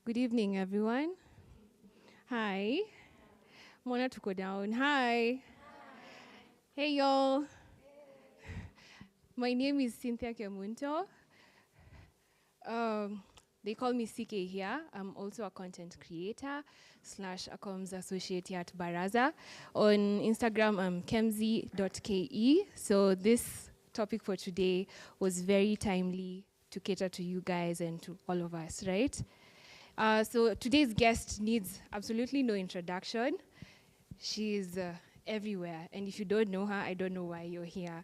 Good evening, everyone. Hi. Mona to go down. Hi. Hey, y'all. My name is Cynthia Kemunto. Um, they call me CK here. I'm also a content creator slash a comms associate here at Baraza. On Instagram, I'm kemzi.ke. So this topic for today was very timely to cater to you guys and to all of us, right? So today's guest needs absolutely no introduction. She's everywhere, and if you don't know her, I don't know why you're here.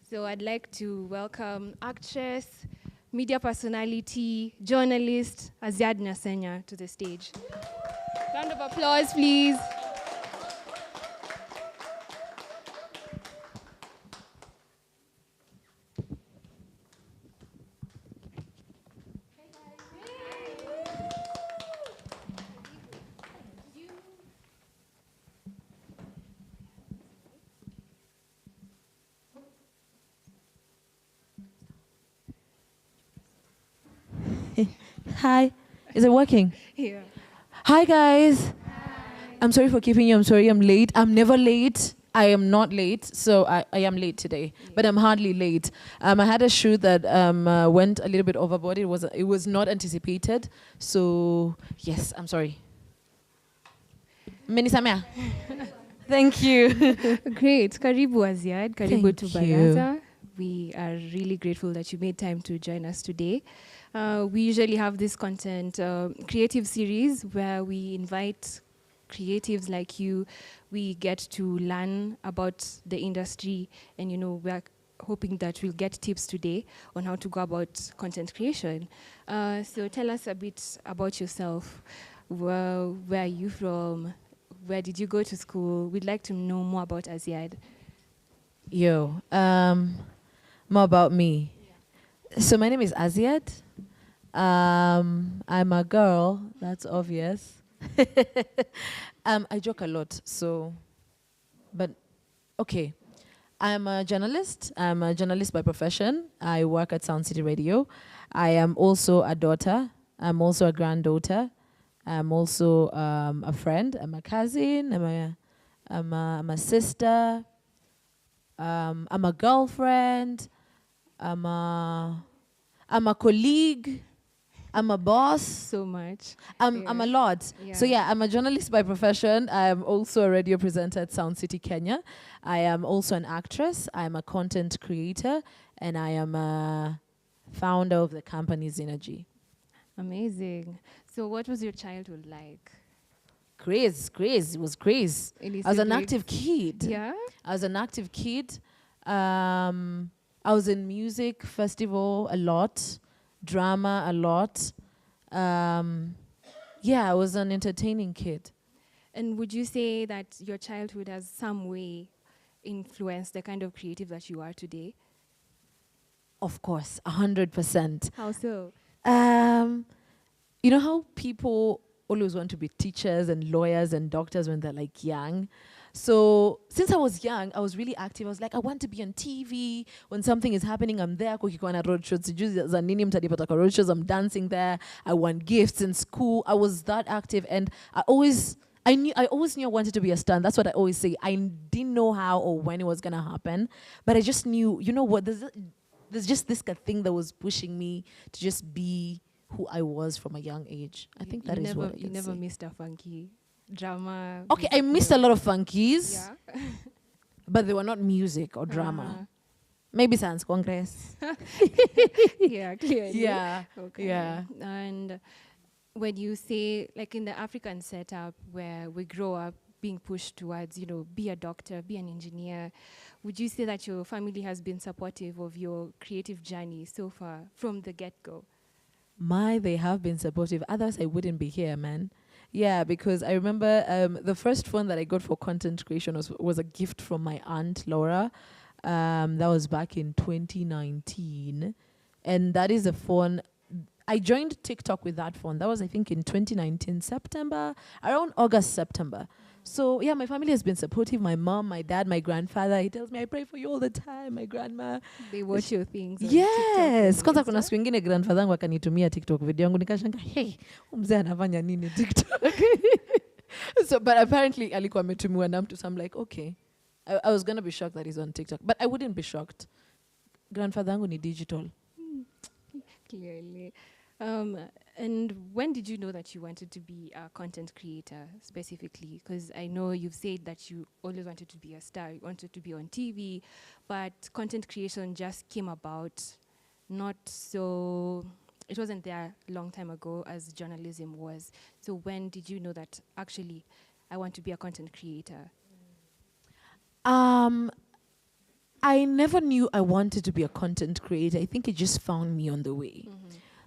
So I'd like to welcome actress, media personality, journalist Azziad Nasenya to the stage. Round of applause, please. Hi. Is it working? Yeah. Hi, guys. I'm sorry for keeping you. I'm sorry I'm late. I'm never late. I am not late, so I am late today, but I'm hardly late. I had a shoot that went a little bit overboard. It was not anticipated, so yes, I'm sorry. Many Samia. Thank you. Great. Karibu Azziad. Karibu Thank to you. Baraza. We are really grateful that you made time to join us today. We usually have this content creative series where we invite creatives like you. We get to learn about the industry, and we're hoping that we'll get tips today on how to go about content creation. So tell us a bit about yourself. Where are you from? Where did you go to school? We'd like to know more about Azziad. Yo, more about me. So my name is Azziad. I'm a girl. That's obvious. I joke a lot, but okay. I'm a journalist. I'm a journalist by profession. I work at Sound City Radio. I am also a daughter. I'm also a granddaughter. I'm also a friend. I'm a cousin. I'm a sister. I'm a girlfriend. I'm a colleague. I'm a boss. So much. I'm a lot. So yeah, I'm a journalist by profession. I'm also a radio presenter at Sound City, Kenya. I am also an actress. I'm a content creator, and I am a founder of the company Synergy. Amazing. So what was your childhood like? Craze. It was craze. Any I was an siblings? active kid. Yeah? I was an active kid. I was in music festival a lot, drama a lot. Yeah, I was an entertaining kid. And would you say that your childhood has some way influenced the kind of creative that you are today? Of course, 100%. How so? You know how people always want to be teachers and lawyers and doctors when they're like young? So since I was young, I was really active. I was like, I want to be on TV. When something is happening, I'm there. Kukikuwa na road shows. Sijui za nini mtanipata kwa road shows. I'm dancing there. I won gifts in school. I was that active, and I always knew I wanted to be a star. That's what I always say. I didn't know how or when it was gonna happen, but I just knew. You know what? There's just this thing that was pushing me to just be who I was from a young age. I think that is what I can You never say. missed a funky drama. Okay, I missed a lot of funkies, Yeah. but they were not music or drama. Maybe Science Congress. Yeah, clearly. Yeah. Okay. Yeah. And when you say, like in the African setup where we grow up being pushed towards, be a doctor, be an engineer, would you say that your family has been supportive of your creative journey so far from the get-go? They have been supportive. Otherwise, I wouldn't be here, man. Yeah, because I remember the first phone that I got for content creation was a gift from my aunt, Laura. That was back in 2019. And that is a phone. I joined TikTok with that phone. That was, I think, in 2019, September, around August, September. So yeah, my family has been supportive. My mom, my dad, my grandfather. He tells me I pray for you all the time. My grandma. They watch your things on TikTok Yes, and kwanza kuna Insta. siku ingine grandfather yangu akanitumia TikTok video yangu nikashanga, hey, huyu mzee anafanya nini TikTok? So but apparently alikuwa ametumiwa na mtu, so I'm like, okay. I was gonna be shocked that he's on TikTok, but I wouldn't be shocked. Grandfather yangu ni digital. Clearly. And when did you know that you wanted to be a content creator specifically? Because I know you've said that you always wanted to be a star, you wanted to be on TV, but content creation just came about not so, it wasn't there a long time ago as journalism was. So when did you know that actually I want to be a content creator? I never knew I wanted to be a content creator. I think it just found me on the way.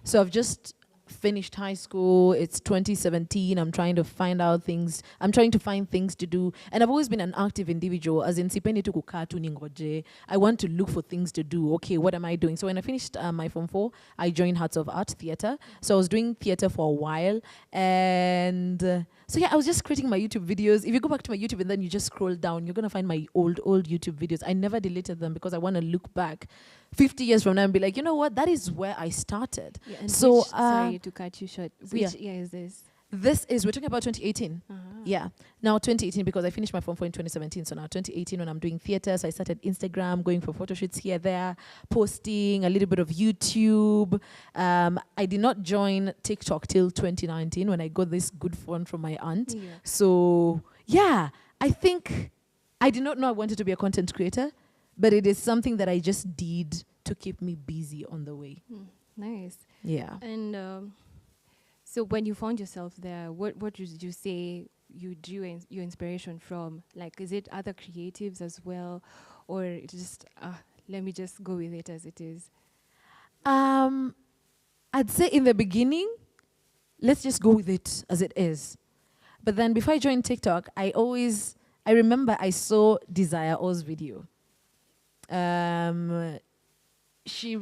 So I've just finished high school. It's 2017. I'm trying to find out things. I'm trying to find things to do. And I've always been an active individual. As in, sipendi tu kukaa tu ningoje. I want to look for things to do. Okay, what am I doing? So when I finished my Form 4, I joined Hearts of Art Theatre. So I was doing theatre for a while. And so yeah, I was just creating my YouTube videos. If you go back to my YouTube and then you just scroll down, you're going to find my old YouTube videos. I never deleted them because I want to look back 50 years from now and be like, you know what? That is where I started. Yeah, and so, sorry to cut you short. Which year is this? This is, we're talking about 2018. Yeah. Now 2018 because I finished my Form 4 in 2017. So now 2018 when I'm doing theatre, so I started Instagram, going for photo shoots here, there, posting, a little bit of YouTube. I did not join TikTok till 2019 when I got this good phone from my aunt. Yeah. So yeah, I think I did not know I wanted to be a content creator, but it is something that I just did to keep me busy on the way. Nice. Yeah. And so when you found yourself there, what did you say you drew your inspiration from? Like, is it other creatives as well? Or it just, let me just go with it as it is? I'd say in the beginning, let's just go with it as it is. But then before I joined TikTok, I remember I saw Desire O's video. She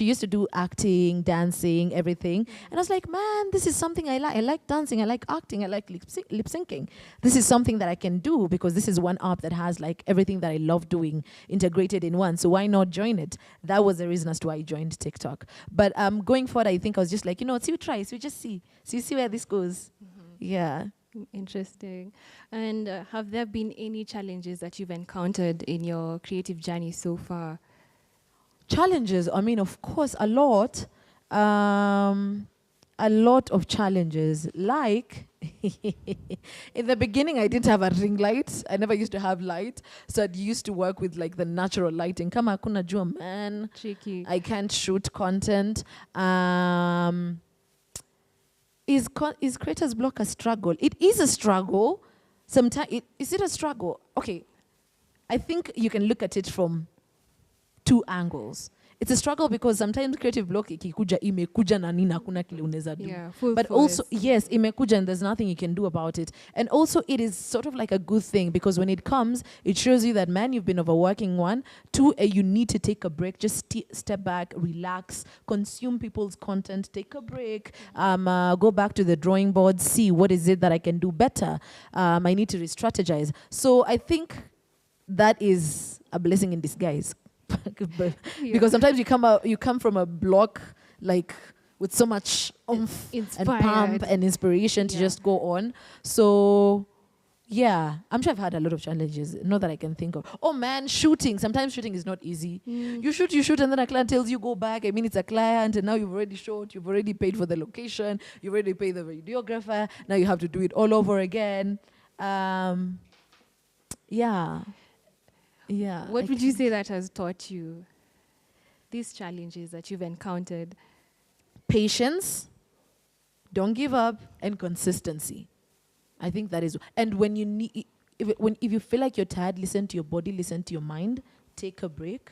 used to do acting, dancing, everything. And I was like, man, this is something I like. I like dancing, I like acting, I like lip syncing. This is something that I can do because this is one app that has like everything that I love doing integrated in one. So why not join it? That was the reason as to why I joined TikTok. But going forward, I think I was just like, so you try, so you just see. So you see where this goes. Yeah. Interesting. And have there been any challenges that you've encountered in your creative journey so far? Challenges, I mean, of course, a lot of challenges. Like, in the beginning, I didn't have a ring light. I never used to have light. So I used to work with like the natural lighting. Kama hakuna jua, man. Tricky. I can't shoot content. Is creator's block a struggle? It is a struggle. Sometimes, is it a struggle? Okay, I think you can look at it from two angles. It's a struggle because sometimes creative block ikikuja imekuja na nini hakuna kile unaweza do. Yeah, full but force. also yes, imekuja and there's nothing you can do about it. And also it is sort of like a good thing because when it comes, it shows you that man, you've been overworking. One, two, you need to take a break. Just step back, relax, consume people's content, take a break, go back to the drawing board, see what is it that I can do better. I need to re-strategize. So I think that is a blessing in disguise. Because sometimes you come from a block like with so much oomph and pump and inspiration to just go on. So yeah, I'm sure I've had a lot of challenges, not that I can think of. Oh man, shooting. Sometimes shooting is not easy. You shoot, and then a client tells you go back. I mean, it's a client, and now you've already shot, you've already paid for the location, you've already paid the videographer. Now you have to do it all over again. Yeah. Yeah. What would you say that has taught you? These challenges that you've encountered? Patience, don't give up, and consistency. I think that is. And when you need, if you feel like you're tired, listen to your body, listen to your mind, take a break,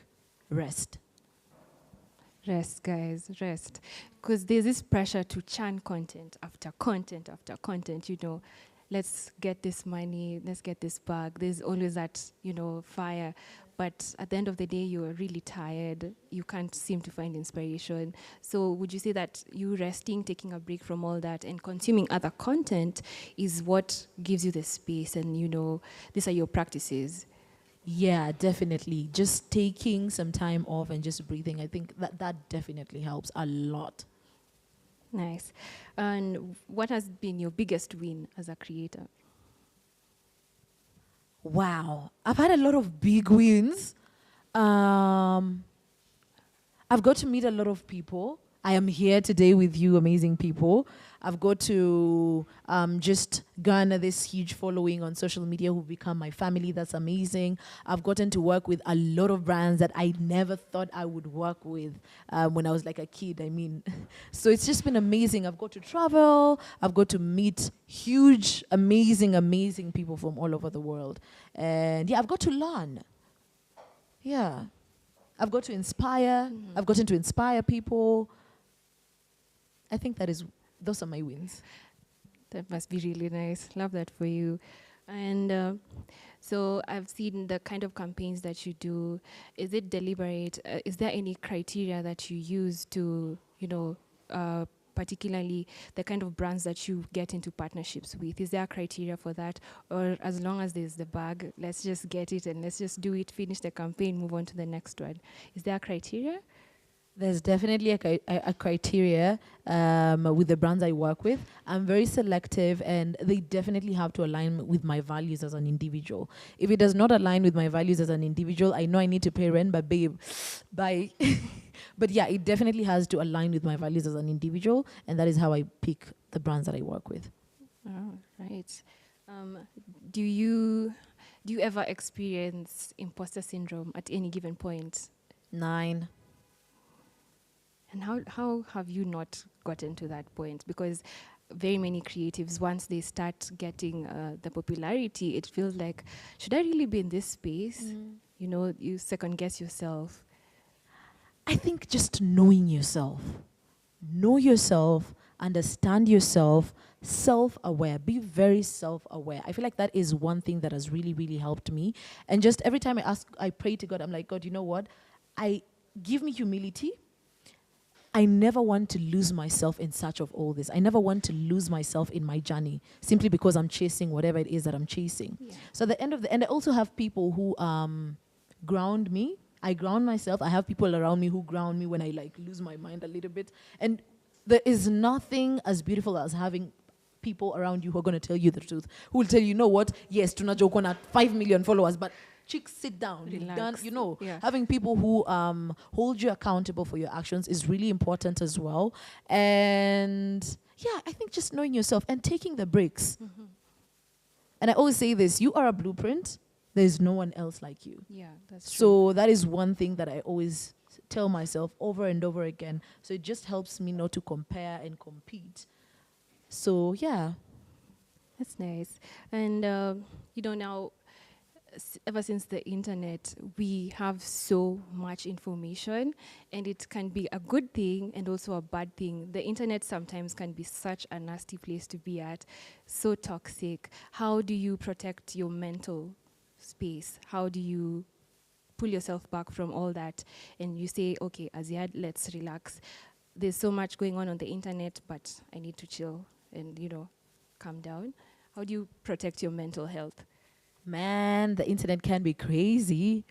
rest. Rest, guys, rest. Because there's this pressure to churn content after content after content, let's get this money, let's get this bag. There's always that, fire. but at the end of the day, you are really tired. You can't seem to find inspiration. So would you say that you resting, taking a break from all that, and consuming other content is what gives you the space, and these are your practices? Yeah, definitely. Just taking some time off and just breathing. I think that definitely helps a lot. Nice. And what has been your biggest win as a creator? Wow. I've had a lot of big wins. I've got to meet a lot of people. I am here today with you, amazing people. I've got to just garner this huge following on social media who've become my family. That's amazing. I've gotten to work with a lot of brands that I never thought I would work with when I was like a kid. I mean, so it's just been amazing. I've got to travel. I've got to meet huge, amazing people from all over the world. And yeah, I've got to learn. Yeah. I've got to inspire. I've gotten to inspire people. I think those are my wins. That must be really nice. Love that for you. And so I've seen the kind of campaigns that you do. Is it deliberate? Is there any criteria that you use to, particularly the kind of brands that you get into partnerships with? Is there a criteria for that? Or as long as there's the bag, let's just get it and let's just do it, finish the campaign, move on to the next one? Is there a criteria? There's definitely a criteria with the brands I work with. I'm very selective, and they definitely have to align with my values as an individual. If it does not align with my values as an individual, I know I need to pay rent, but babe, bye. But yeah, it definitely has to align with my values as an individual, and that is how I pick the brands that I work with. Oh, right. Do you ever experience imposter syndrome at any given point? 9. And how have you not gotten to that point? Because very many creatives, once they start getting the popularity, it feels like, should I really be in this space? You second guess yourself. I think just knowing yourself. Know yourself, understand yourself, self-aware. Be very self-aware. I feel like that is one thing that has really, really helped me. And just every time I pray to God, I'm like, God, you know what? Give me humility. I never want to lose myself in search of all this. I never want to lose myself in my journey simply because I'm chasing whatever it is that I'm chasing. Yeah. So at the end of the end, I also have people who ground me. I ground myself. I have people around me who ground me when I lose my mind a little bit. And there is nothing as beautiful as having people around you who are going to tell you the truth, who will tell you, know what? Yes, tunajoke on 5 million followers, but chicks, sit down. Relax. Yeah. Having people who hold you accountable for your actions is really important as well. And yeah, I think just knowing yourself and taking the breaks. And I always say this, you are a blueprint. There's no one else like you. Yeah, that's true. So that is one thing that I always tell myself over and over again. So it just helps me not to compare and compete. So yeah. That's nice. And now, ever since the internet, we have so much information, and it can be a good thing and also a bad thing. The internet sometimes can be such a nasty place to be at, so toxic. How do you protect your mental space? How do you pull yourself back from all that and you say, okay, Azziad, let's relax. There's so much going on the internet, but I need to chill and, calm down. How do you protect your mental health? Man, the internet can be crazy.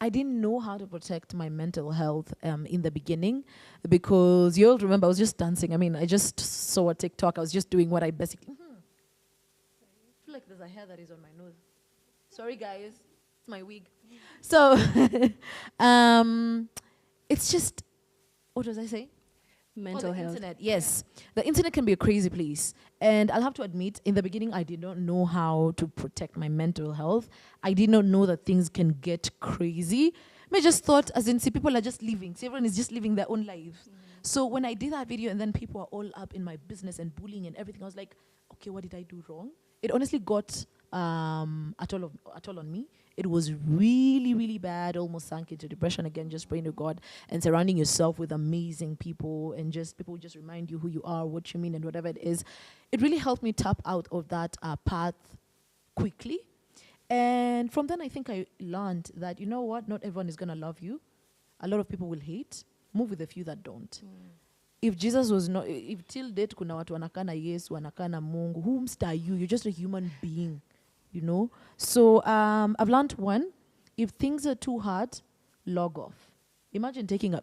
I didn't know how to protect my mental health in the beginning because you'll remember I was just dancing. I mean, I just saw a TikTok. I was just doing what I basically... I feel like there's a hair that is on my nose. Sorry, guys. It's my wig. So, it's just... What was I saying? Mental health. Internet, yes. The internet can be a crazy place. And I'll have to admit, in the beginning, I did not know how to protect my mental health. I did not know that things can get crazy. I just thought, as in, see, people are just living. See, everyone is just living their own lives. So when I did that video and then people are all up in my business and bullying and everything, I was like, okay, what did I do wrong? It honestly got a toll on me. It was really, really bad, almost sank into depression again, just praying to God and surrounding yourself with amazing people and just people just remind you who you are, what you mean, and whatever it is. It really helped me tap out of that path quickly. And from then, I think I learned that, you know what, not everyone is going to love you. A lot of people will hate. Move with a few that don't. If Jesus was not, if till date kuna watu wanakana Yesu, wanakana Mungu, whomst are you? You're just a human being, you know? So I've learned one, if things are too hard, log off. Imagine taking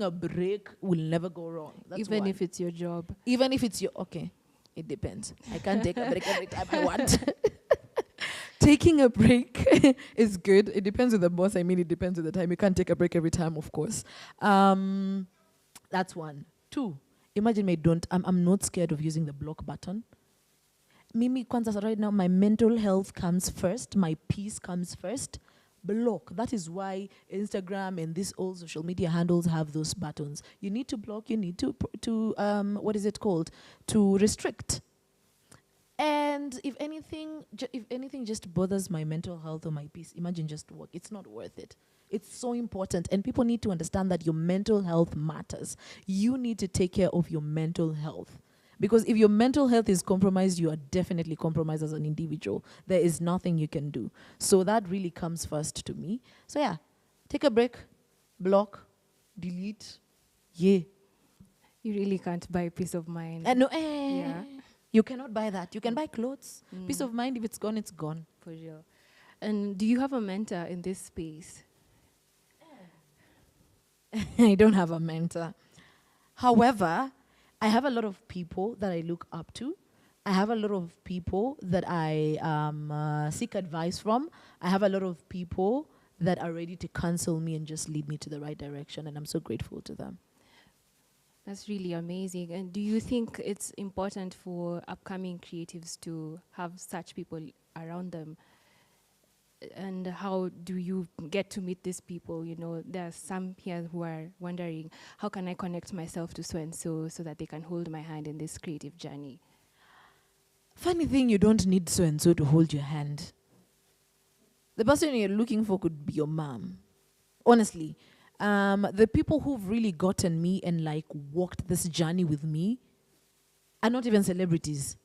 a break will never go wrong. That's Even one. if it's your job. Even if it's your, okay, it depends. I can't take a break every time I want. Taking a break is good. It depends with the boss. I mean, it depends with the time. You can't take a break every time, of course. That's one. Two, imagine I'm not scared of using the block button. Mimi kwanza right now, my mental health comes first. My peace comes first. Block. That is why Instagram and these all social media handles have those buttons. You need to block. You need to what is it called? To restrict. And if anything just bothers my mental health or my peace, imagine just work. It's not worth it. It's so important. And people need to understand that your mental health matters. You need to take care of your mental health. Because if your mental health is compromised, you are definitely compromised as an individual. There is nothing you can do. So that really comes first to me. So yeah, take a break, block, delete, yeah. You really can't buy peace of mind. No, Yeah. You cannot buy that. You can buy clothes. Peace of mind, if it's gone, it's gone. For real. And do you have a mentor in this space? I don't have a mentor. However, I have a lot of people that I look up to. I have a lot of people that I seek advice from. I have a lot of people that are ready to counsel me and just lead me to the right direction, and I'm so grateful to them. That's really amazing. And do you think it's important for upcoming creatives to have such people around them? And how do you get to meet these people? You know, there are some here who are wondering, how can I connect myself to so-and-so so that they can hold my hand in this creative journey? Funny thing, you don't need so-and-so to hold your hand. The person you're looking for could be your mom. Honestly. The people who've really gotten me and like walked this journey with me are not even celebrities.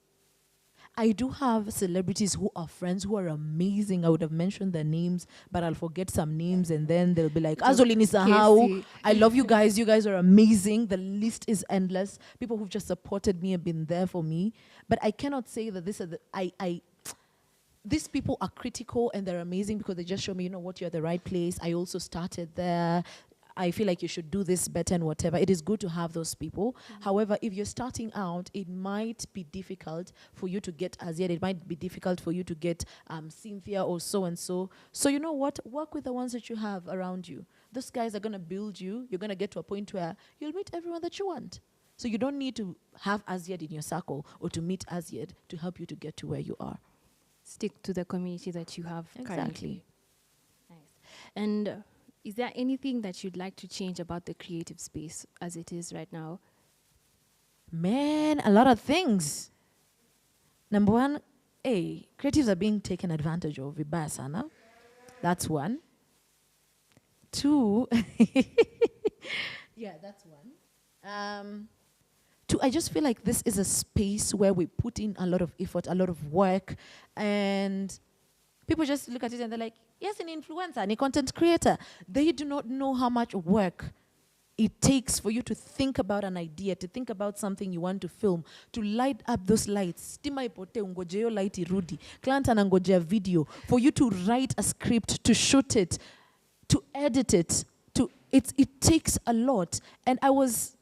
I do have celebrities who are friends who are amazing. I would have mentioned their names, but I'll forget some names and then they'll be like, Azolini Sahau, I love you guys. You guys are amazing. The list is endless. People who've just supported me and been there for me. But I cannot say that these people are critical and they're amazing because they just show me, you know what, you're at the right place. I also started there. I feel like you should do this better and whatever. It is good to have those people. However, if you're starting out, it might be difficult for you to get Azziad. It might be difficult for you to get Cynthia or so-and-so. So you know what? Work with the ones that you have around you. Those guys are going to build you. You're going to get to a point where you'll meet everyone that you want. So you don't need to have Azziad in your circle or to meet Azziad to help you to get to where you are. Stick to the community that you have Exactly. currently. Nice. And is there anything that you'd like to change about the creative space as it is right now? Man, a lot of things. Number one, creatives are being taken advantage of. Vibaya sana. That's one. Two, yeah, that's one. Two, I just feel like this is a space where we put in a lot of effort, a lot of work, and people just look at it and they're like, yes, an influencer, a content creator. They do not know how much work it takes for you to think about an idea, to think about something you want to film, to light up those lights. Stima ipote, ungojeo light irudi. Client anangojea video. For you to write a script, to shoot it, to edit it. It takes a lot. And I was...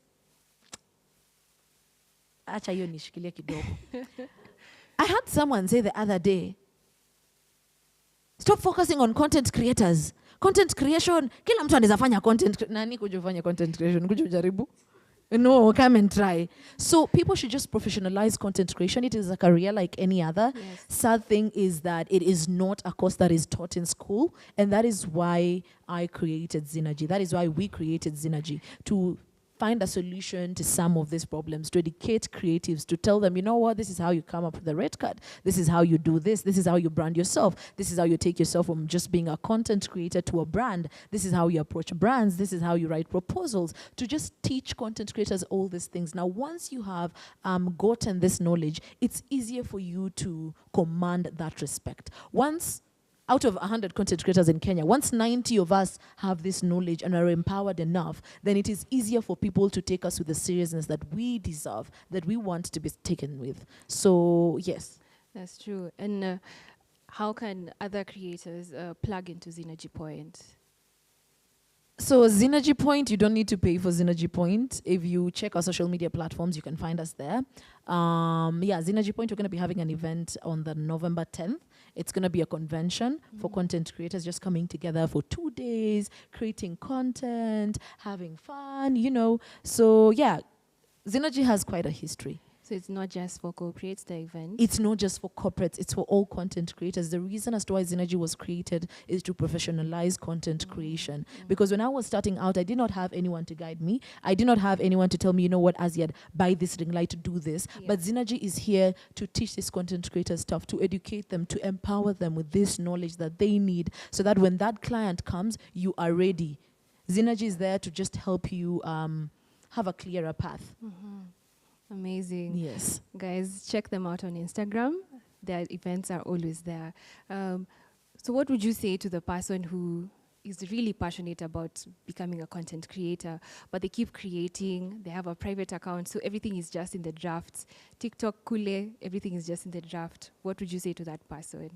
Acha hiyo nishikilie kidogo. I had someone say the other day, stop focusing on content creators. Content creation, kila mtu anaweza fanya content. Nani kuja ufanya content creation? Kuja ujaribu? No, come and try. So people should just professionalize content creation. It is a career like any other. Yes. Sad thing is that it is not a course that is taught in school. And that is why I created Zinergy. That is why we created Zinergy, to find a solution to some of these problems, to educate creatives, to tell them, you know what, this is how you come up with the red card. This is how you do this. This is how you brand yourself. This is how you take yourself from just being a content creator to a brand. This is how you approach brands. This is how you write proposals, to just teach content creators all these things. Now, once you have gotten this knowledge, it's easier for you to command that respect. Once out of 100 content creators in Kenya, once 90 of us have this knowledge and are empowered enough, then it is easier for people to take us with the seriousness that we deserve, that we want to be taken with. So, yes. That's true. And how can other creators plug into Synergy Point? So Synergy Point, you don't need to pay for Synergy Point. If you check our social media platforms, you can find us there. Synergy Point, we're going to be having an event on the November 10th. It's going to be a convention for content creators just coming together for 2 days, creating content, having fun, So yeah, Synergy has quite a history. So it's not just for corporates, the event? It's not just for corporates, it's for all content creators. The reason as to why Synergy was created is to professionalize content creation. Because when I was starting out, I did not have anyone to guide me. I did not have anyone to tell me, you know what, Azziad, buy this ring light to do this. Yeah. But Synergy is here to teach these content creators stuff, to educate them, to empower them with this knowledge that they need, so that when that client comes, you are ready. Synergy is there to just help you have a clearer path. Amazing. Yes. Guys, check them out on Instagram. Their events are always there. So what would you say to the person who is really passionate about becoming a content creator, but they keep creating, they have a private account, so everything is just in the drafts. TikTok, Kule, everything is just in the draft. What would you say to that person?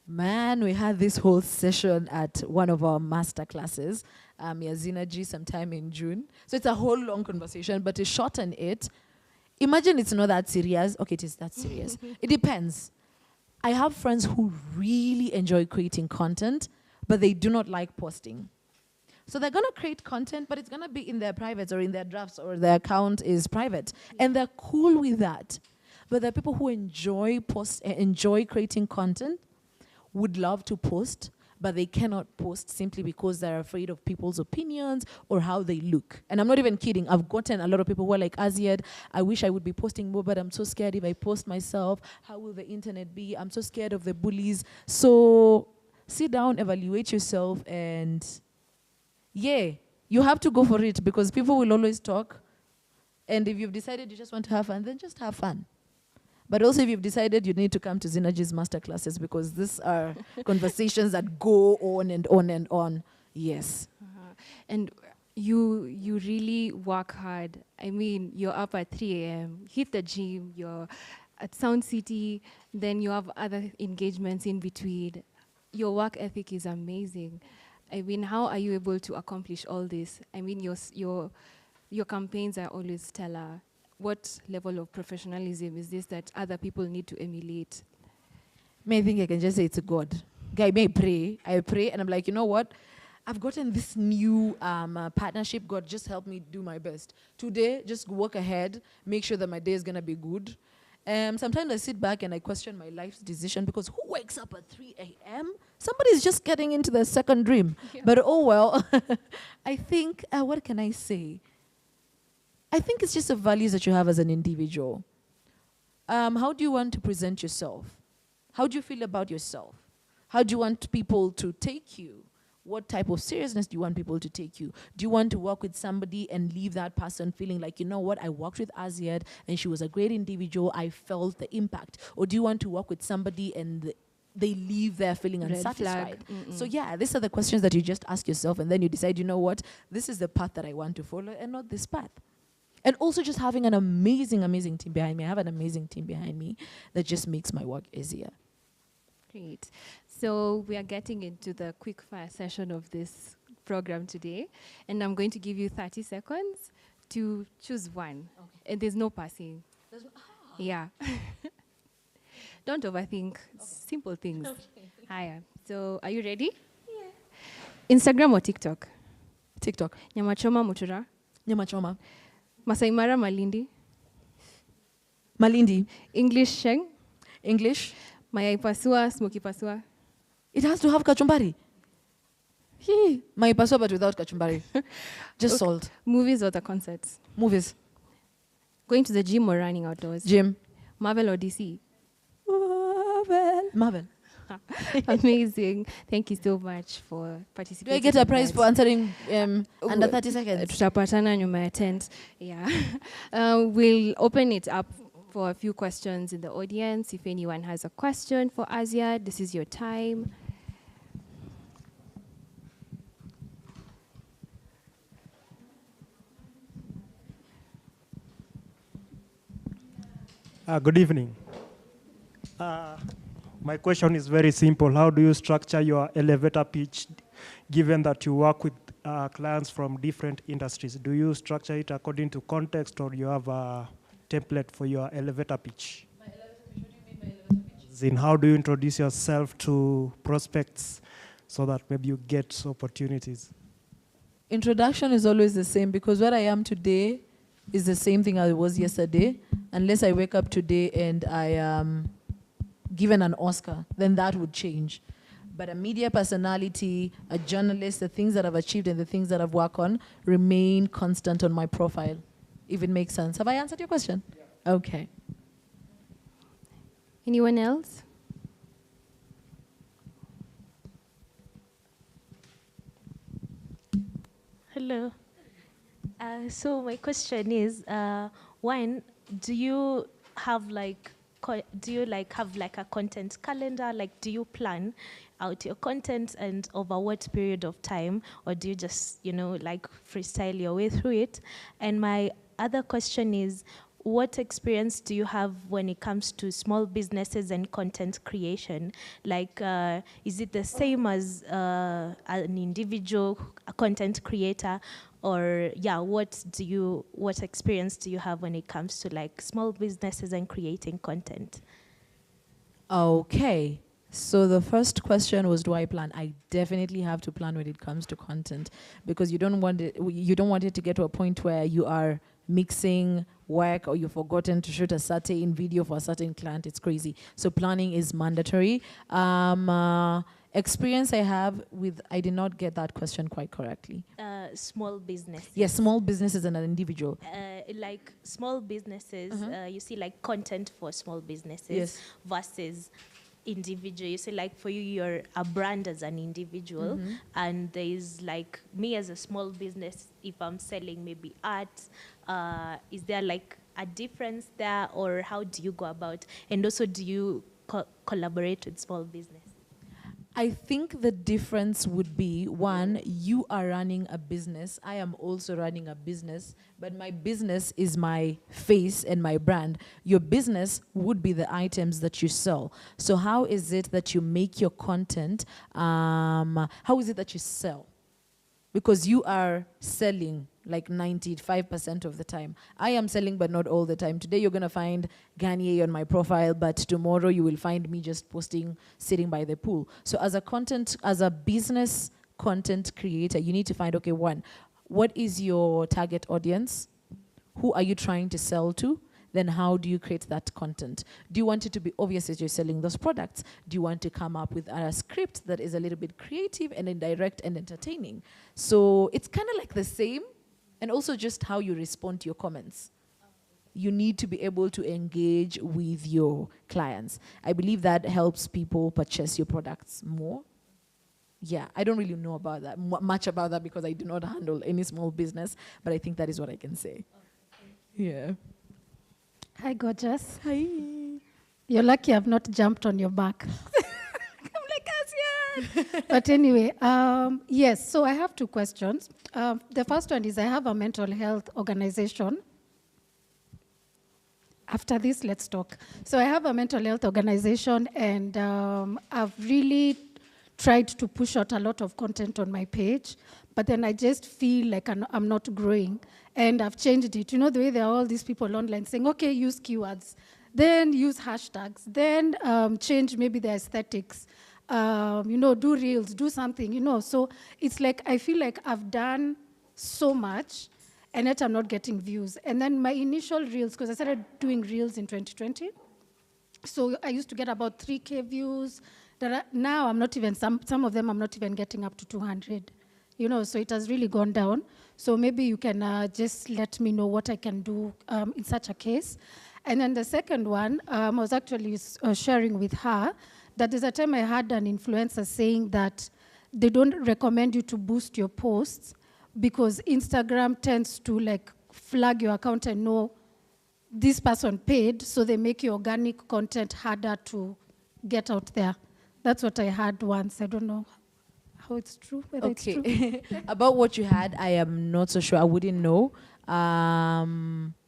Man, we had this whole session at one of our master classes, Synergy, sometime in June. So it's a whole long conversation, but to shorten it, imagine it's not that serious. Okay, it is that serious. It depends. I have friends who really enjoy creating content, but they do not like posting. So they're going to create content, but it's going to be in their privates or in their drafts, or their account is private. And they're cool with that. But there are people who enjoy creating content, would love to post, but they cannot post simply because they're afraid of people's opinions or how they look. And I'm not even kidding. I've gotten a lot of people who are like, Azziad, I wish I would be posting more, but I'm so scared if I post myself. How will the internet be? I'm so scared of the bullies. So sit down, evaluate yourself, and you have to go for it, because people will always talk. And if you've decided you just want to have fun, then just have fun. But also, if you've decided you need to come to Synergy's masterclasses, because these are conversations that go on and on and on. Yes. And you really work hard. I mean, you're up at 3 a.m., hit the gym, you're at Sound City, then you have other engagements in between. Your work ethic is amazing. I mean, how are you able to accomplish all this? I mean, your campaigns are always stellar. What level of professionalism is this that other people need to emulate? I think I can just say it's a God. Guy, I pray, and I'm like, you know what? I've gotten this new partnership. God, just help me do my best. Today, just work ahead, make sure that my day is going to be good. Sometimes I sit back and I question my life's decision, because who wakes up at 3 a.m.? Somebody's just getting into their second dream. Yeah. But oh well, I think, what can I say? I think it's just the values that you have as an individual. How do you want to present yourself? How do you feel about yourself? How do you want people to take you? What type of seriousness do you want people to take you? Do you want to work with somebody and leave that person feeling like, you know what, I worked with Azziad and she was a great individual, I felt the impact? Or do you want to work with somebody and they leave there feeling unsatisfied? So yeah, these are the questions that you just ask yourself, and then you decide, you know what, this is the path that I want to follow and not this path. And also just having an amazing, amazing team behind me. I have an amazing team behind me that just makes my work easier. Great. So we are getting into the quick fire session of this program today. And I'm going to give you 30 seconds to choose one. Okay. And there's no passing. Yeah. Don't overthink. Okay. Simple things. Okay. Hiya. So are you ready? Yeah. Instagram or TikTok? TikTok. Nyama choma mutura? Nyama choma. Masai Mara Malindi? Malindi. English Sheng? English. Mayai pasua, smoky pasua? It has to have kachumbari. Mayai pasua, but without kachumbari. Just salt. Movies or the concerts? Movies. Going to the gym or running outdoors? Gym. Marvel or DC? Marvel. Amazing. Thank you so much for participating. Do I get a prize for answering under 30 seconds? Tutapatana nyuma ya tent. Yeah. We'll open it up for a few questions in the audience. If anyone has a question for Azziad, this is your time. Good evening. My question is very simple. How do you structure your elevator pitch, given that you work with clients from different industries? Do you structure it according to context, or you have a template for your elevator pitch? My elevator pitch, what do you mean by elevator pitch? Then how do you introduce yourself to prospects so that maybe you get opportunities? Introduction is always the same, because where I am today is the same thing I was yesterday. Unless I wake up today and I am given an Oscar, then that would change. But a media personality, a journalist, the things that I've achieved and the things that I've worked on remain constant on my profile, if it makes sense. Have I answered your question? Yeah. Okay. Anyone else? Hello. So my question is, one, do you have like a content calendar? Like, do you plan out your content and over what period of time, or do you just, like freestyle your way through it? And my other question is, what experience do you have when it comes to small businesses and content creation? Like, is it the same as an individual content creator? Or what experience do you have when it comes to like small businesses and creating content? Okay. So the first question was, do I plan? I definitely have to plan when it comes to content, because you don't want it to get to a point where you are mixing work or you've forgotten to shoot a certain video for a certain client. It's crazy. So planning is mandatory. Experience I have with, I did not get that question quite correctly. Small businesses. Yes, small businesses and an individual. Like small businesses, you see like content for small businesses Yes. versus individual. You see, like for you, you're a brand as an individual, and there is like me as a small business. If I'm selling maybe art, is there like a difference there, or how do you go about? And also, do you collaborate with small business? I think the difference would be, one, you are running a business. I am also running a business, but my business is my face and my brand. Your business would be the items that you sell. So how is it that you make your content? How is it that you sell? Because you are selling like 95% of the time. I am selling, but not all the time. Today you're going to find Garnier on my profile, but tomorrow you will find me just posting, sitting by the pool. So as a business content creator, you need to find, okay, one, what is your target audience? Who are you trying to sell to? Then how do you create that content? Do you want it to be obvious that you're selling those products? Do you want to come up with a script that is a little bit creative and indirect and entertaining? So it's kind of like the same, and also just how you respond to your comments. You need to be able to engage with your clients. I believe that helps people purchase your products more. Yeah, I don't really know about that, much about that, because I do not handle any small business, but I think that is what I can say. Yeah. Hi, gorgeous. Hi. You're lucky I've not jumped on your back. I'm like, Azziad. But anyway, yes, so I have two questions. The first one is, I have a mental health organization. After this, let's talk. So I have a mental health organization, and I've really tried to push out a lot of content on my page, but then I just feel like I'm not growing. And I've changed it. You know, the way there are all these people online saying, okay, use keywords, then use hashtags, then change maybe the aesthetics, do reels, do something, So it's like, I feel like I've done so much, and yet I'm not getting views. And then my initial reels, because I started doing reels in 2020, so I used to get about 3K views. Now I'm not even, some of them I'm not even getting up to 200. So it has really gone down. So maybe you can just let me know what I can do in such a case. And then the second one, I was actually sharing with her that there's a time I had an influencer saying that they don't recommend you to boost your posts because Instagram tends to like flag your account and know this person paid, so they make your organic content harder to get out there. That's what I had once. I don't know how it's true, whether it's true. About what you had, I am not so sure. I wouldn't know.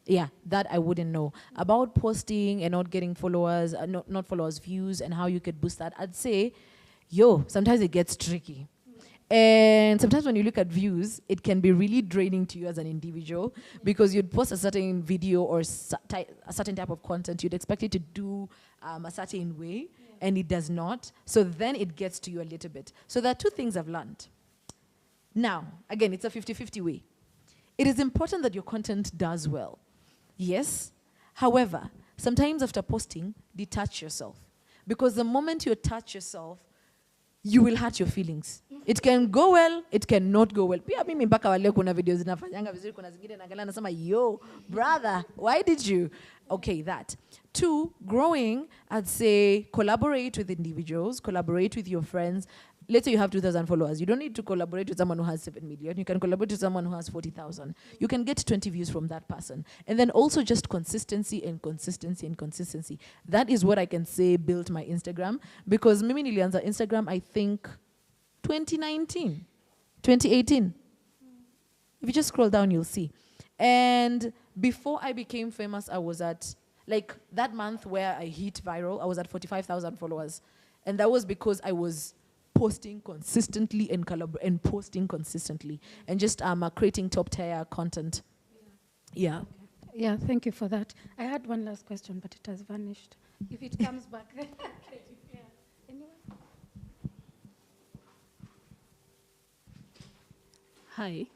Yeah, that I wouldn't know. About posting and not getting followers, not followers, views, and how you could boost that, I'd say, sometimes it gets tricky. And sometimes when you look at views, it can be really draining to you as an individual because you'd post a certain video or a certain type of content, you'd expect it to do a certain way, and it does not. So then it gets to you a little bit. So there are two things I've learned. Now, again, it's a 50-50 way. It is important that your content does well. Yes. However, sometimes after posting, detach yourself. Because the moment you attach yourself, you will hurt your feelings. It can go well, it cannot go well. Pia mimi mpaka wale kuna videos zinafanyanga vizuri, kuna zingine naangalia nasema, yo, brother, why did you? Okay, that. 2, growing, I'd say collaborate with individuals, collaborate with your friends. Let's say you have 2,000 followers. You don't need to collaborate with someone who has 7 million. You can collaborate with someone who has 40,000. You can get 20 views from that person. And then also just consistency and consistency and consistency. That is what I can say built my Instagram. Because mimi nilianza Instagram, I think, 2019, 2018. If you just scroll down, you'll see. And before I became famous, I was at, like, that month where I hit viral, I was at 45,000 followers. And that was because I was posting consistently and posting consistently and just creating top tier content. Yeah. Yeah, thank you for that. I had one last question, but it has vanished. If it comes back. Yeah. Anyone? Hi.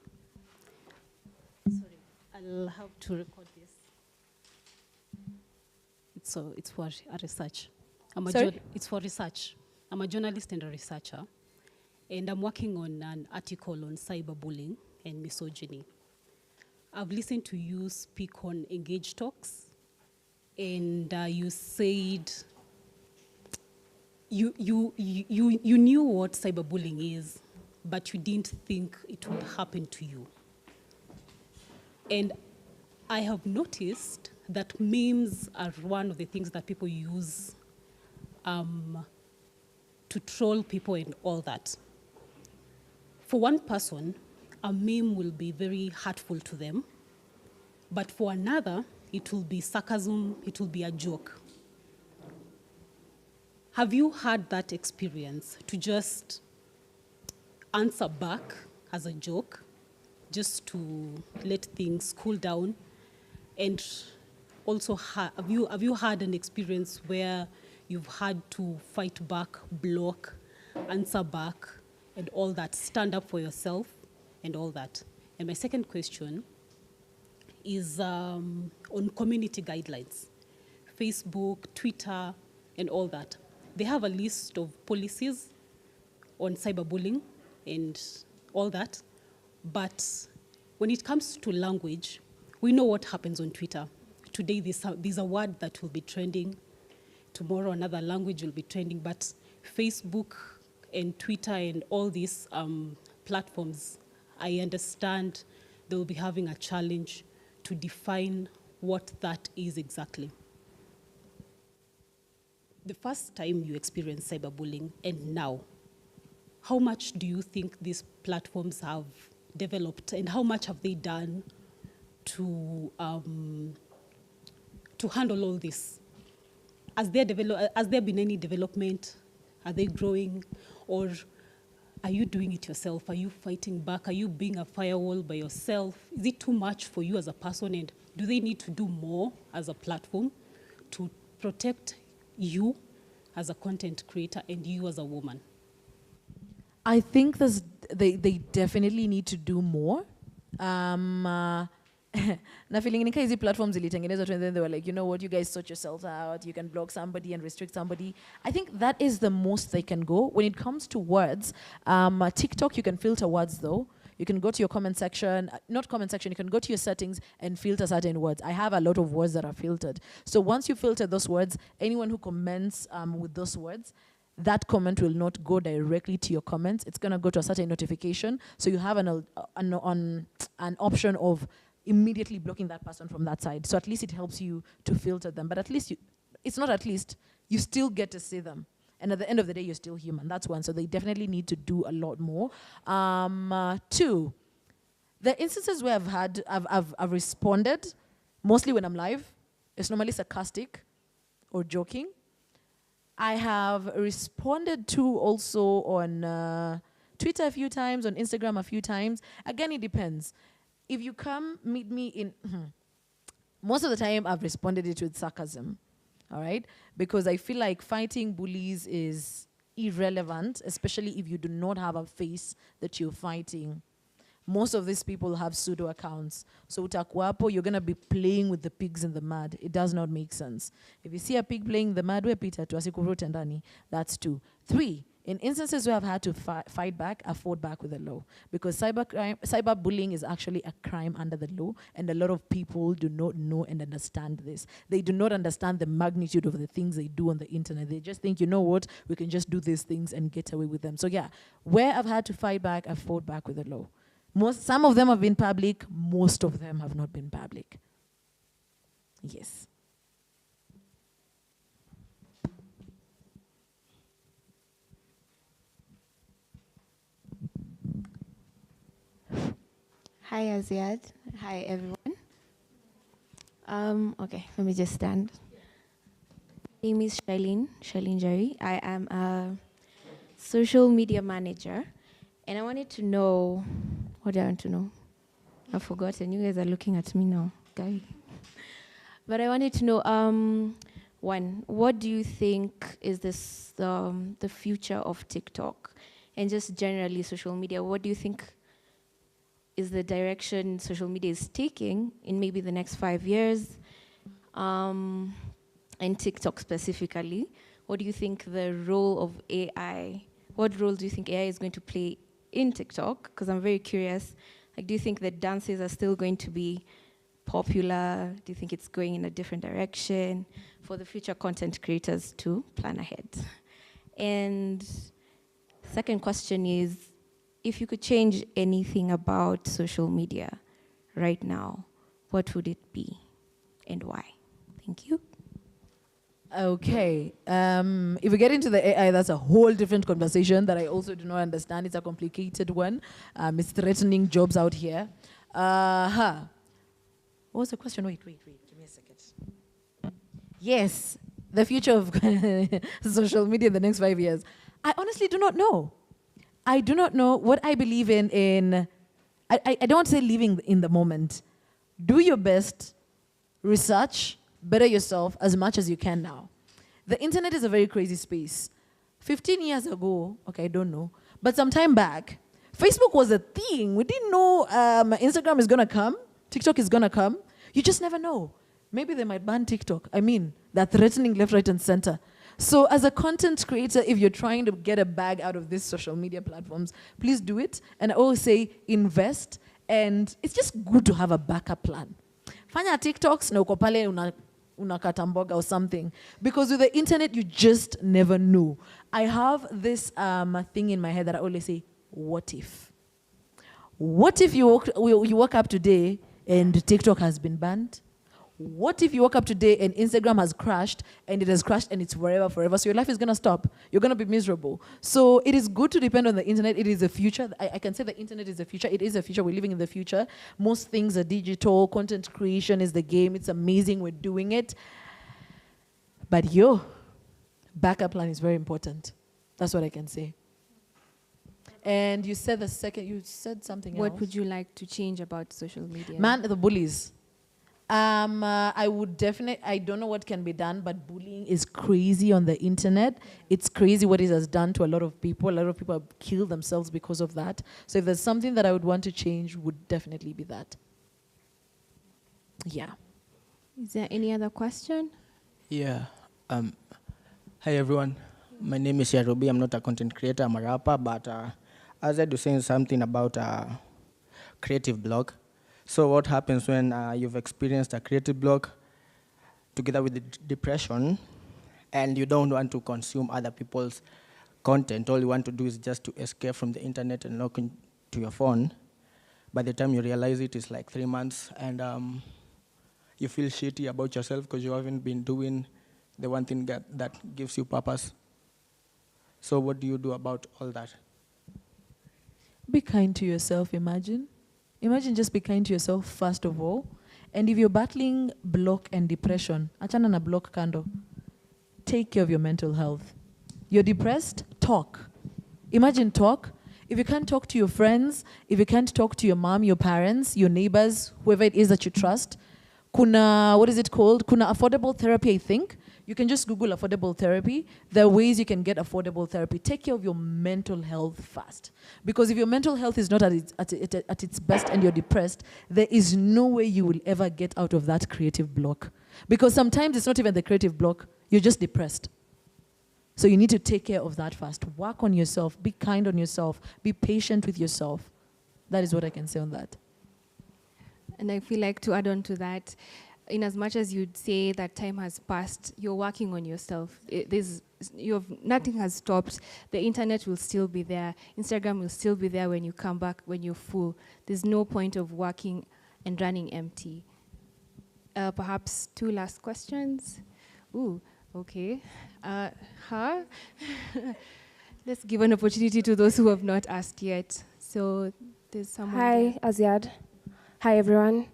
Sorry, I'll have to record this. It's for a research. It's for research. I'm a journalist and a researcher, and I'm working on an article on cyberbullying and misogyny. I've listened to you speak on Engage Talks, and you said you knew what cyberbullying is, but you didn't think it would happen to you. And I have noticed that memes are one of the things that people use to troll people and all that. For one person, a meme will be very hurtful to them, but for another, it will be sarcasm, it will be a joke. Have you had that experience to just answer back as a joke, just to let things cool down? And also, have you had an experience where you've had to fight back, block, answer back, and all that, stand up for yourself, and all that? And my second question is on community guidelines. Facebook, Twitter, and all that. They have a list of policies on cyberbullying and all that. But when it comes to language, we know what happens on Twitter. Today, there's a word that will be trending. Tomorrow, another language will be trending. But Facebook and Twitter and all these platforms, I understand they will be having a challenge to define what that is exactly. The first time you experienced cyberbullying and now, how much do you think these platforms have developed, and how much have they done to handle all this? Has there been any development? Are they growing? Or are you doing it yourself? Are you fighting back? Are you being a firewall by yourself? Is it too much for you as a person? And do they need to do more as a platform to protect you as a content creator and you as a woman? I think they definitely need to do more. Na feeling nika hizi platforms ilitengenezwa and then they were like, you know what, you guys sort yourselves out, you can block somebody and restrict somebody. I think that is the most they can go. When it comes to words, TikTok, you can filter words though. You can go to your comment section, not comment section, you can go to your settings and filter certain words. I have a lot of words that are filtered. So once you filter those words, anyone who comments with those words, that comment will not go directly to your comments. It's going to go to a certain notification. So you have an option of immediately blocking that person from that side. So at least it helps you to filter them. But at least you still get to see them. And at the end of the day, you're still human. That's one. So they definitely need to do a lot more. 2, the instances where I've responded, Mostly when I'm live, it's normally sarcastic or joking. I have responded to also on Twitter a few times, on Instagram a few times. Again, it depends. If you come meet me in, most of the time I've responded it with sarcasm, all right? Because I feel like fighting bullies is irrelevant, especially if you do not have a face that you're fighting. Most of these people have pseudo accounts. So utakuwapo, you're going to be playing with the pigs in the mud. It does not make sense. If you see a pig playing in the mud, we pita tu asikurute ndani. That's 2. 3, in instances where I've had to fight back, I fought back with the law. Because cyberbullying is actually a crime under the law, and a lot of people do not know and understand this. They do not understand the magnitude of the things they do on the internet. They just think, you know what, we can just do these things and get away with them. So yeah, where I've had to fight back, I've fought back with the law. Some of them have been public, most of them have not been public. Yes. Hi, Azziad. Hi, everyone. Okay, let me just stand. My name is Shailene Jerry. I am a social media manager, and I wanted to know, what do I want to know? I've forgotten. You guys are looking at me now, guy. But I wanted to know, one, what do you think is the future of TikTok, and just generally social media? What do you think is the direction social media is taking in maybe the next 5 years, and TikTok specifically? What do you think the role of AI, what role do you think AI is going to play in TikTok? Because I'm very curious. Like, do you think that dances are still going to be popular? Do you think it's going in a different direction for the future content creators to plan ahead? And second question is, if you could change anything about social media right now, what would it be and why? Thank you. Okay. If we get into the AI, that's a whole different conversation that I also do not understand. It's a complicated one. It's threatening jobs out here. What was the question? Wait. Give me a second. Yes, the future of social media in the next 5 years. I honestly do not know. I do not know what I believe in. I don't want to say living in the moment. Do your best, research, better yourself as much as you can now. The internet is a very crazy space. 15 years ago, okay, I don't know, but some time back, Facebook was a thing. We didn't know Instagram is going to come, TikTok is going to come. You just never know. Maybe they might ban TikTok. I mean, they're threatening left, right, and center. So as a content creator, if you're trying to get a bag out of these social media platforms, please do it. And I always say invest. And it's just good to have a backup plan. Fanya TikToks na uko pale unakata mboga or something. Because with the internet, you just never know. I have this thing in my head that I always say, what if? What if you woke up today and TikTok has been banned? What if you woke up today and Instagram has crashed and it has crashed and it's forever? So your life is going to stop. You're going to be miserable. So it is good to depend on the internet. It is the future. I can say the internet is the future. It is the future. We're living in the future. Most things are digital. Content creation is the game. It's amazing. We're doing it. But backup plan is very important. That's what I can say. And you said something else. What would you like to change about social media? Man, the bullies. I don't know what can be done, but bullying is crazy on the internet. It's crazy what it has done to a lot of people. A lot of people have killed themselves because of that. So if there's something that I would want to change, would definitely be that. Yeah. Is there any other question? Yeah. Hi, everyone. My name is Yarobi. I'm not a content creator. I'm a rapper. But Azziad was saying something about a creative block. So what happens when you've experienced a creative block together with the depression and you don't want to consume other people's content? All you want to do is just to escape from the internet and log into your phone. By the time you realize it, it's like 3 months and you feel shitty about yourself because you haven't been doing the one thing that gives you purpose. So what do you do about all that? Be kind to yourself, imagine. Imagine just be kind to yourself first of all, And if you're battling block and depression, achana na block kando, take care of your mental health. You're depressed, talk. Imagine talk. If you can't talk to your friends, if you can't talk to your mom, your parents, your neighbors, whoever it is that you trust, kuna, what is it called? Kuna affordable therapy, I think. You can just Google affordable therapy. There are ways you can get affordable therapy. Take care of your mental health first. Because if your mental health is not at its best and you're depressed, there is no way you will ever get out of that creative block. Because sometimes it's not even the creative block, you're just depressed. So you need to take care of that first. Work on yourself. Be kind on yourself. Be patient with yourself. That is what I can say on that. And I feel like to add on to that, in as much as you'd say that time has passed, you're working on yourself. Nothing has stopped. The internet will still be there. Instagram will still be there when you come back, when you're full. There's no point of working and running empty. Perhaps 2 last questions. Ooh, okay. Let's give an opportunity to those who have not asked yet. So there's someone. Hi, Azziad. Hi, everyone.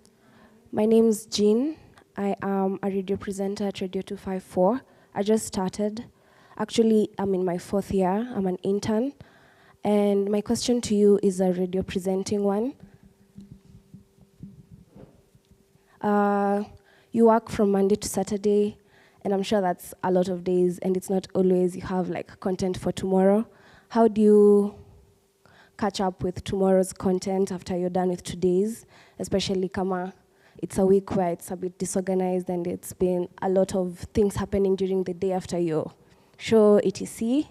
My name's Jean. I am a radio presenter at Radio 254. I just started. Actually, I'm in my 4th year. I'm an intern. And my question to you is a radio presenting one. You work from Monday to Saturday, and I'm sure that's a lot of days, and it's not always you have like content for tomorrow. How do you catch up with tomorrow's content after you're done with today's, especially kama it's a week where it's a bit disorganized and it's been a lot of things happening during the day after your show, etc.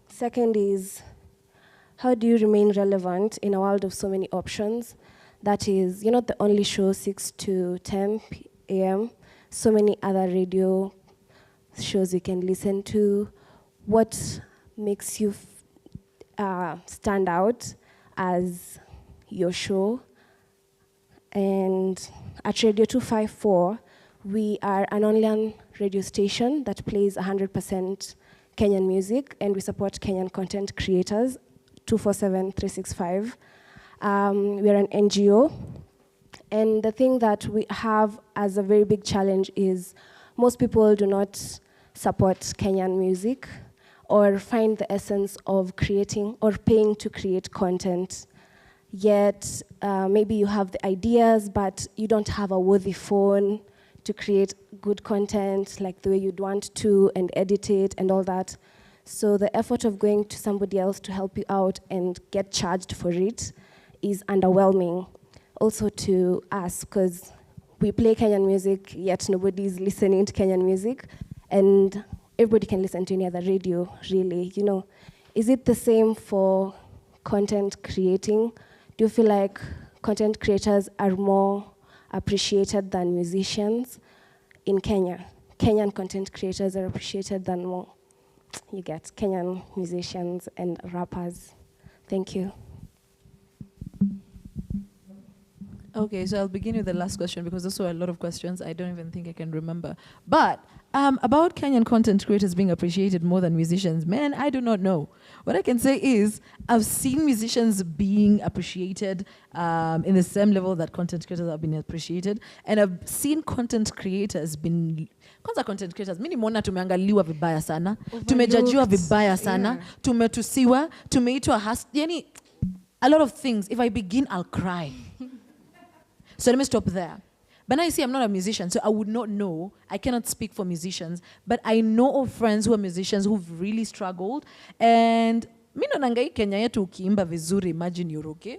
Second is, how do you remain relevant in a world of so many options? That is, you're not the only show 6 to 10 a.m. So many other radio shows you can listen to. What makes you stand out as your show? And at Radio 254, we are an online radio station that plays 100% Kenyan music, and we support Kenyan content creators 24/7, 365. We are an NGO, and the thing that we have as a very big challenge is most people do not support Kenyan music or find the essence of creating or paying to create content. Yet, maybe you have the ideas, but you don't have a worthy phone to create good content like the way you'd want to and edit it and all that. So the effort of going to somebody else to help you out and get charged for it is underwhelming. Also to us, because we play Kenyan music, yet nobody's listening to Kenyan music, and everybody can listen to any other radio, really. You know, is it the same for content creating? Do you feel like content creators are more appreciated than musicians in Kenya? Kenyan content creators are appreciated than more, you get, Kenyan musicians and rappers. Thank you. Okay, so I'll begin with the last question because those were a lot of questions. I don't even think I can remember. But about Kenyan content creators being appreciated more than musicians, man, I do not know. What I can say is I've seen musicians being appreciated in the same level that content creators have been appreciated, and I've seen content creators been kwanza content creators mimi nimeona tumeangaliwa vibaya sana, tumejajiwa vibaya sana, tumetusiwa, tumeitwa yani a lot of things. If I begin, I'll cry. So let me stop there. But now you see, I'm not a musician, so I would not know. I cannot speak for musicians, but I know of friends who are musicians who've really struggled. And mi nangai Kenya yetu ukiimba vizuri, imagine you're okay.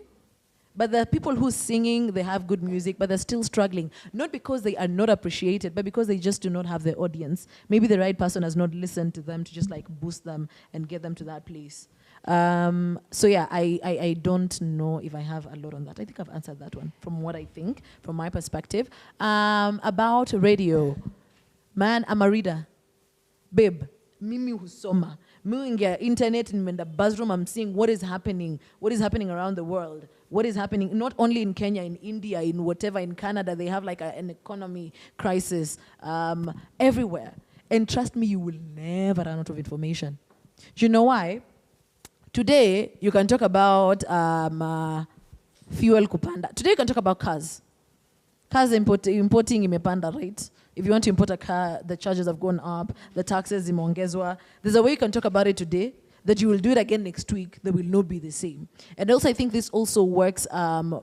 But there are people who are singing, they have good music, but they're still struggling. Not because they are not appreciated, but because they just do not have the audience. Maybe the right person has not listened to them to just like boost them and get them to that place. So yeah, I don't know if I have a lot on that. I think I've answered that one from what I think, from my perspective. About radio, man, I'm a reader. Babe, mimi husoma. Muingia internet in the buzzroom, I'm seeing what is happening around the world. What is happening, not only in Kenya, in India, in whatever, in Canada, they have like an economy crisis everywhere. And trust me, you will never run out of information. Do you know why? Today, you can talk about fuel kupanda. Today we can talk about cars. Cars importing imepanda, right? If you want to import a car, the charges have gone up, the taxes imeongezwa. There's a way you can talk about it today, that you will do it again next week, they will not be the same. And also I think this also works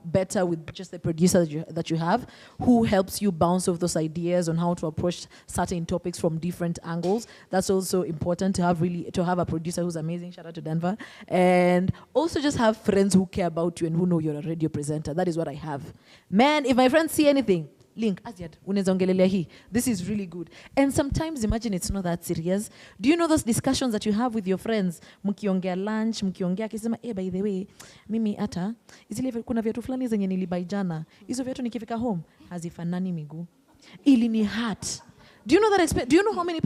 better with just the producer that you have, who helps you bounce off those ideas on how to approach certain topics from different angles. That's also important to have a producer who's amazing, shout out to Denver. And also just have friends who care about you and who know you're a radio presenter. That is what I have. Man, if my friends see anything, link, Azziad, unaweza ongelelea hii. This is really good. And sometimes imagine it's not that serious. Do you know those discussions that you have with your friends? Mkiongea lunch, mkiongea kisema, by the way, mimi ata, kuna viatu fulani zenye nilibai jana. Hizo viatu nikifika home, hazifanani miguu. Ili ni hurt. Do you know that do you know how many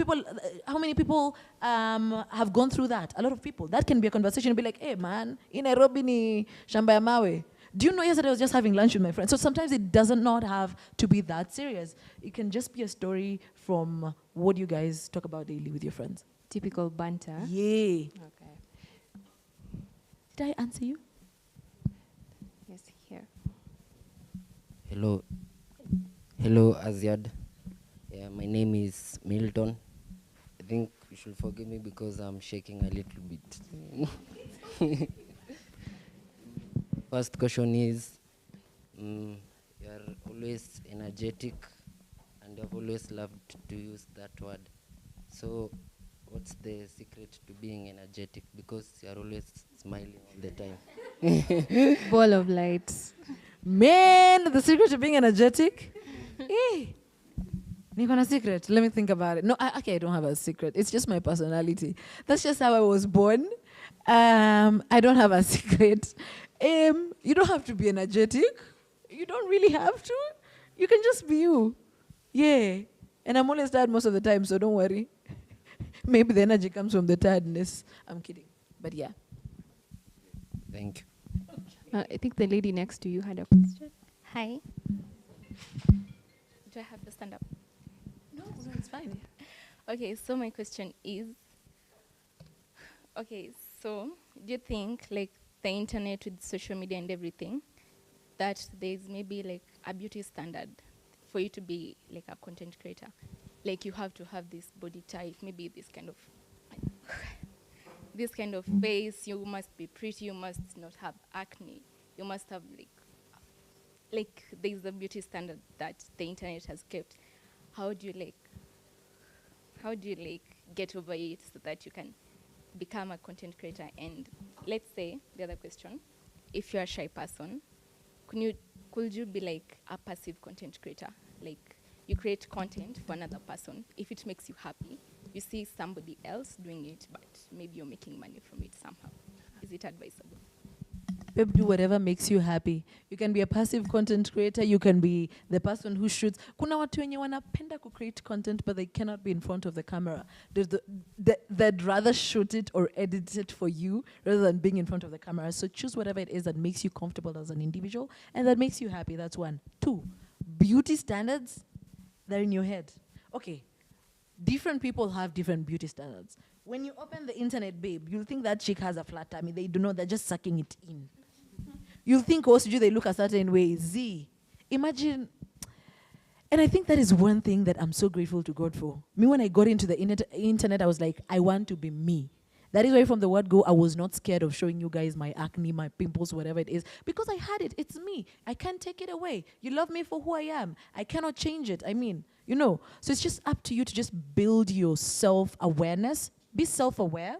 people have gone through that? A lot of people. That can be a conversation. Be like, hey man, in Nairobi ni shamba ya mawe. Do you know, yesterday I was just having lunch with my friend. So sometimes it doesn't not have to be that serious. It can just be a story from what you guys talk about daily with your friends. Typical banter. Yeah. Okay. Did I answer you? Yes, here. Hello, Azziad. Yeah, my name is Milton. I think you should forgive me because I'm shaking a little bit. First question is, you are always energetic and I've always loved to use that word. So what's the secret to being energetic? Because you are always smiling all the time. Ball of lights. Man, the secret to being energetic? Niko na secret. Let me think about it. No, I don't have a secret. It's just my personality. That's just how I was born. I don't have a secret. You don't have to be energetic. You don't really have to. You can just be you. Yeah. And I'm always tired most of the time, so don't worry. Maybe the energy comes from the tiredness. I'm kidding. But yeah. Thank you. I think the lady next to you had a question. Hi. Do I have to stand up? No, it's fine. Okay, so my question is, so do you think, like, the internet with social media and everything, that there's maybe like a beauty standard for you to be like a content creator? Like you have to have this body type, maybe this kind of face, you must be pretty, you must not have acne, you must have like there's a beauty standard that the internet has kept. How do you get over it so that you can become a content creator? And let's say, the other question, if you're a shy person, could you be like a passive content creator? Like you create content for another person. If it makes you happy, you see somebody else doing it, but maybe you're making money from it somehow. Is it advisable? Babe, do whatever makes you happy. You can be a passive content creator. You can be the person who shoots. Kuna watu wenye wanapenda ku create content, but they cannot be in front of the camera. They'd rather shoot it or edit it for you rather than being in front of the camera. So choose whatever it is that makes you comfortable as an individual and that makes you happy. That's one. Two, beauty standards, they're in your head. Okay, different people have different beauty standards. When you open the internet, babe, you'll think that chick has a flat tummy. They do not, they're just sucking it in. You'll think also they look a certain way. Imagine, and I think that is one thing that I'm so grateful to God for. Me, when I got into the internet, I was like, I want to be me. That is why from the word go, I was not scared of showing you guys my acne, my pimples, whatever it is, because I had it. It's me. I can't take it away. You love me for who I am. I cannot change it. I mean, so it's just up to you to just build your self-awareness. Be self-aware.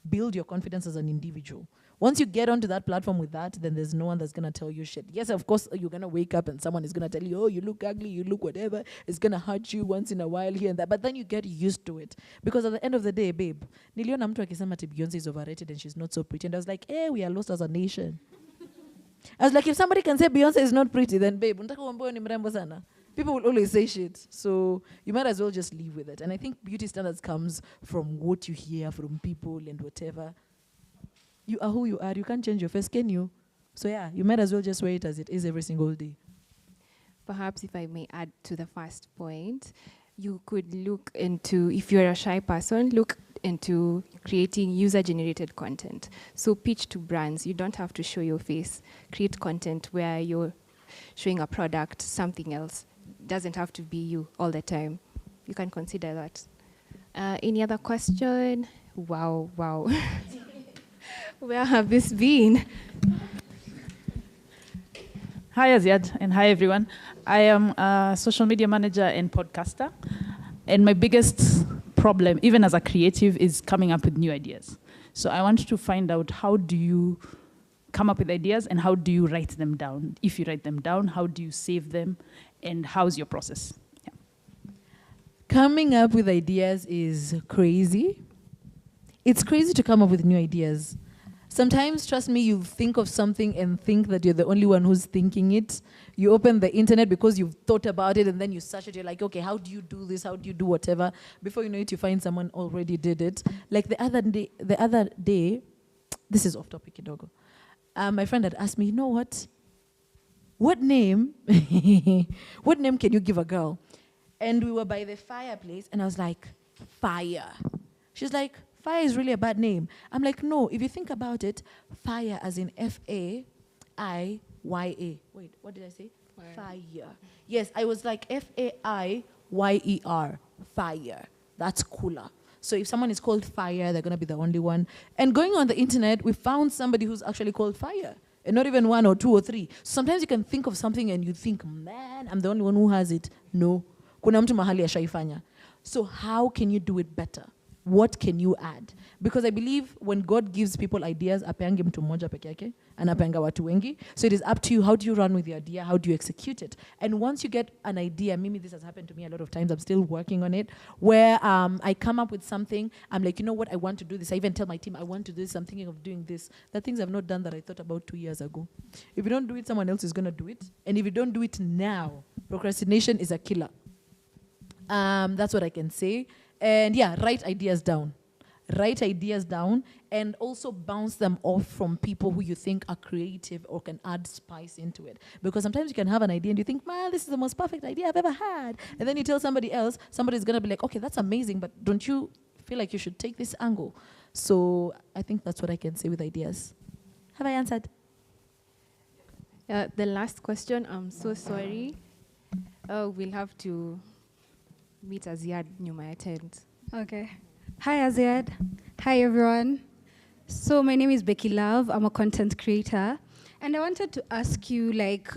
Build your confidence as an individual. Once you get onto that platform with that, then there's no one that's going to tell you shit. Yes, of course, you're going to wake up and someone is going to tell you, oh, you look ugly, you look whatever. It's going to hurt you once in a while here and that. But then you get used to it. Because at the end of the day, babe, niliona mtu akisema ati Beyonce is overrated and she's not so pretty. And I was like, we are lost as a nation. I was like, if somebody can say Beyonce is not pretty, then babe, unataka uambiwe ni mrembo sana. People will always say shit. So you might as well just live with it. And I think beauty standards comes from what you hear from people and whatever. You are who you are. You can't change your face, can you? So yeah, you might as well just wear it as it is every single day. Perhaps if I may add to the first point, you could look into, if you're a shy person, look into creating user-generated content. So pitch to brands. You don't have to show your face. Create content where you're showing a product, something else. Doesn't have to be you all the time. You can consider that. Any other question? Wow. Where have this been? Hi, Azziad, and hi, everyone. I am a social media manager and podcaster, and my biggest problem, even as a creative, is coming up with new ideas. So I want to find out, how do you come up with ideas, and how do you write them down? If you write them down, how do you save them, and how's your process? Yeah. Coming up with ideas is crazy. It's crazy to come up with new ideas. Sometimes, trust me, you think of something and think that you're the only one who's thinking it. You open the internet because you've thought about it, and then you search it. You're like, okay, how do you do this? How do you do whatever? Before you know it, you find someone already did it. Like the other day, this is off topic, kidogo. My friend had asked me, you know what? What name can you give a girl? And we were by the fireplace, and I was like, Fire. She's like, Fire is really a bad name. I'm like, no, if you think about it, fire as in Faiya. Wait, what did I say? Fire. Yes, I was like Faiyer. Fire. That's cooler. So if someone is called Fire, they're going to be the only one. And going on the internet, we found somebody who's actually called Fire. And not even one or two or three. Sometimes you can think of something and you think, man, I'm the only one who has it. No. Kuna mtu mahali ashaifanya. So how can you do it better? What can you add? Because I believe when God gives people ideas, apeange mtu mmoja peke yake, anapeanga watu wengi. So it is up to you. How do you run with your idea? How do you execute it? And once you get an idea, maybe this has happened to me a lot of times, I'm still working on it, where I come up with something, I'm like, you know what, I want to do this. I even tell my team, I want to do this, I'm thinking of doing this. The things I've not done that I thought about 2 years ago. If you don't do it, someone else is going to do it. And if you don't do it now, procrastination is a killer. That's what I can say. And yeah, write ideas down. Write ideas down and also bounce them off from people who you think are creative or can add spice into it. Because sometimes you can have an idea and you think, man, this is the most perfect idea I've ever had. And then you tell somebody else, somebody's going to be like, okay, that's amazing, but don't you feel like you should take this angle? So I think that's what I can say with ideas. Have I answered? The last question, I'm so sorry. We'll have to meet Azziad nyuma ya tent. Okay. Hi, Azziad. Hi, everyone. So my name is Becky Love. I'm a content creator. And I wanted to ask you, like,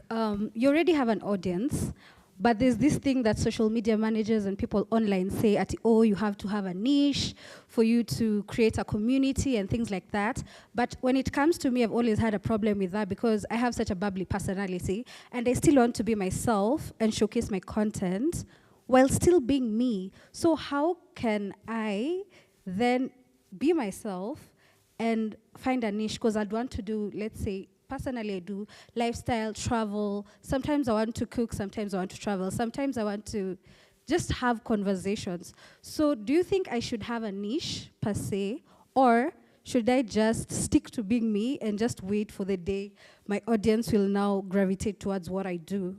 you already have an audience, but there's this thing that social media managers and people online say at, oh, you have to have a niche for you to create a community and things like that. But when it comes to me, I've always had a problem with that because I have such a bubbly personality and I still want to be myself and showcase my content while still being me. So how can I then be myself and find a niche? Because I'd want to do, let's say, personally I do lifestyle, travel. Sometimes I want to cook, sometimes I want to travel. Sometimes I want to just have conversations. So do you think I should have a niche per se, or should I just stick to being me and just wait for the day my audience will now gravitate towards what I do?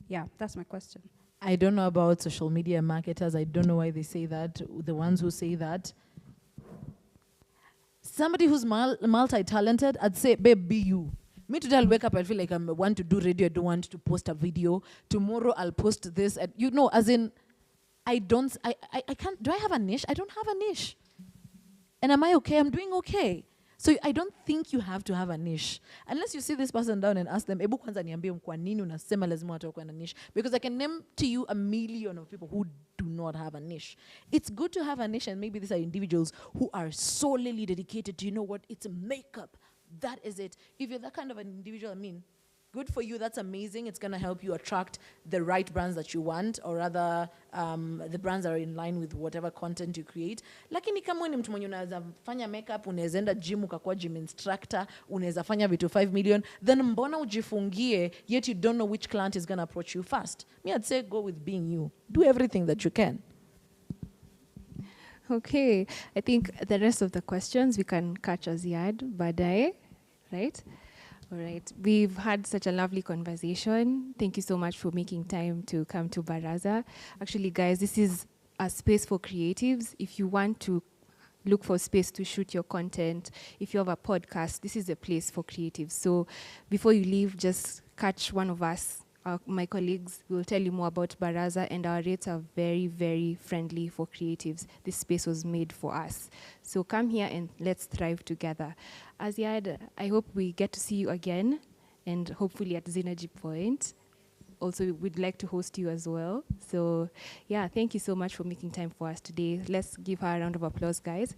Yeah, that's my question. I don't know about social media marketers. I don't know why they say that. The ones who say that. Somebody who's multi-talented, I'd say, babe, be you. Me today, I'll wake up, I feel like I want to do radio, I don't want to post a video. Tomorrow, I'll post this. And, you know, as in, I can't, do I have a niche? I don't have a niche. And am I okay? I'm doing okay. So I don't think you have to have a niche. Unless you sit this person down and ask them, ebu kwanza niambie kwa nini unasema lazima watu wakuwe na niche. Because I can name to you a million of people who do not have a niche. It's good to have a niche, and maybe these are individuals who are solely dedicated to, you know what, it's makeup. That is it. If you're that kind of an individual, I mean, good for you, that's amazing. It's going to help you attract the right brands that you want, or rather the brands that are in line with whatever content you create. Lakini kama ni mtu mwenye unaweza fanya makeup, unaweza enda gym ukakuwa gym instructor, unaweza fanya vitu 5 million, then mbona ujifungie, yet you don't know which client is going to approach you first? Me, I'd say go with being you. Do everything that you can. Okay, I think the rest of the questions we can catch Azziad baadaye, right? All right, we've had such a lovely conversation. Thank you so much for making time to come to Baraza. Actually, guys, this is a space for creatives. If you want to look for space to shoot your content. If you have a podcast, this is a place for creatives. So before you leave, just catch one of us. My colleagues will tell you more about Baraza, and our rates are very, very friendly for creatives. This space was made for us. So come here and let's thrive together. Azziad, I hope we get to see you again, and hopefully at Synergy Point. Also, we'd like to host you as well. So yeah, thank you so much for making time for us today. Let's give her a round of applause, guys.